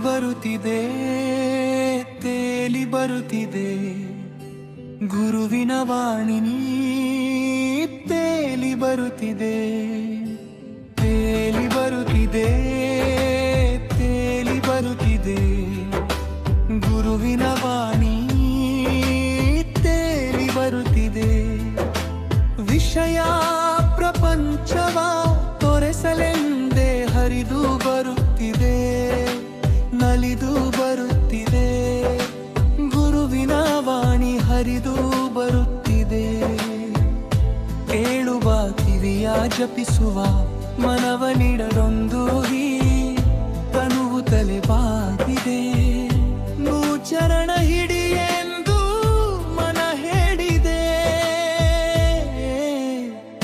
ಬರುತ್ತಿದೆ, ತೇಲಿ ಬರುತ್ತಿದೆ ಗುರುವಿನ ವಾಣಿ ತೇಲಿ ಬರುತ್ತಿದೆ, ತೇಲಿ ಬರುತ್ತಿದೆ, ತೇಲಿ ಬರುತ್ತಿದೆ ಗುರುವಿನ ವಾಣಿ ತೇಲಿ ಬರುತ್ತಿದೆ. ವಿಷಯ ಪ್ರಪಂಚವ ತೊರೆಸಲೆಂದೇ ಹರಿದು ಬರುತ್ತಿದೆ, ನಲಿದು ಬರುತ್ತಿದೆ ಗುರುವಿನ ವಾಣಿ ಹರಿದು ಬರುತ್ತಿದೆ. ಕೇಳುವ ಕಿವಿಯ ಜಪಿಸುವ ಮನವ ನೀಡರೊಂದು ತನುವು ತಲೆಬಾಗಿದೆ. ಚರಣ ಹಿಡಿ ಎಂದು ಮನ ಹೇಳಿದೆ,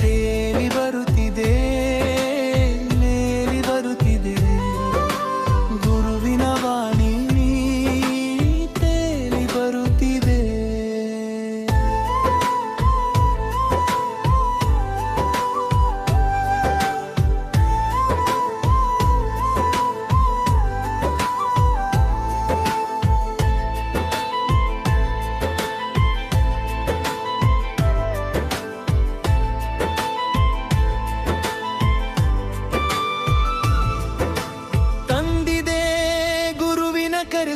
ತೇಲಿ ಬರುತ್ತಿದೆ, ನೇಲಿ ಬರುತ್ತಿದೆ ಗುರುವಿನ ವಾಣಿ ತೇಲಿ ಬರುತ್ತಿದೆ.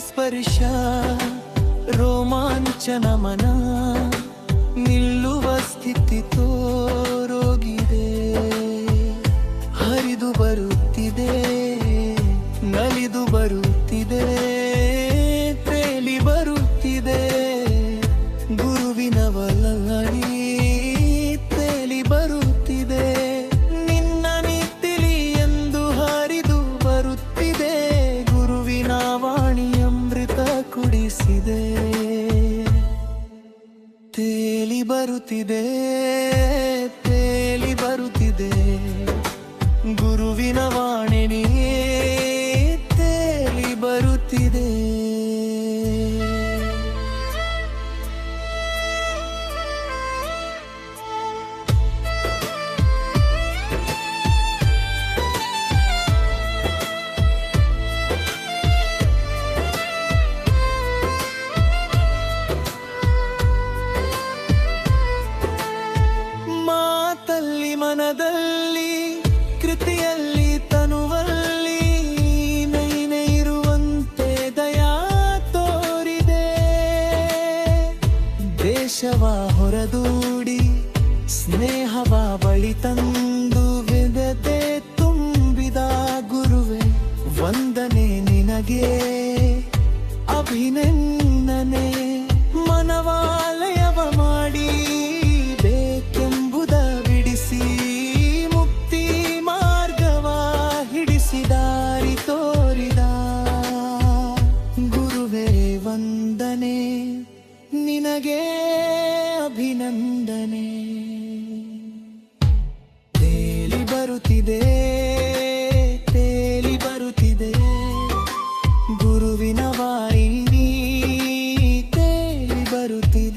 ಸ್ಪರ್ಶ ರೋಮಾಂಚನ ಮನ ನಿಲ್ಲುವ ಸ್ಥಿತಿ ತೋರೋಗಿದೆ. ಹರಿದು ಬರುತ್ತಿದೆ, ನಲಿದು ಬರುತ್ತಿದೆ, ತೇಲಿ ಬರುತ್ತಿದೆ ಗುರುವಿನ ವಾಣಿ ತೇಲಿ ಬರುತ್ತಿದೆ. ನಿನ್ನ ನಿತ್ತಿಲಿ ಎಂದು ಹರಿದು ಬರುತ್ತಿದೆ ಗುರುವಿನ ವಾಣಿ ಕುಡಿಸಿದೆ, ತೇಲಿ ಬರುತ್ತಿದೆ, ತೇಲಿ ಬರುತ್ತಿದೆ ಗುರುವಿನ ವಾಣಿ ತೇಲಿ ಬರುತ್ತಿದೆ. ಮನದಲ್ಲಿ ಕೃತಿಯಲ್ಲಿ ತನುವಲ್ಲಿ ನೈನೆ ಇರುವಂತೆ ದಯಾ ತೋರಿದೆ. ದೇಶವ ಹೊರದೂಡಿ ಸ್ನೇಹವ ಬಳಿ ತಂದು ವಿದತೆ ತುಂಬಿದ ಗುರುವೆ ವಂದನೆ ನಿನಗೆ ಅಭಿನಂದನೆ. ಮನವಾಲಯವ ಮಾಡಿ ಬೇಕೆಂಬುದ ಬಿಡಿಸಿ ಮುಕ್ತಿ ಮಾರ್ಗವ ಹಿಡಿಸಿ ದಾರಿ ತೋರಿದ ಗುರುವೇ ವಂದನೆ ನಿನಗೆ ಅಭಿನಂದನೆ. ತೇಲಿ ಬರುತ್ತಿದೆ, ತೇಲಿ ಬರುತ್ತಿದೆ ಗುರುವಿನ ವಾಣಿ ತೇಲಿ ಬರುತ್ತಿದೆ.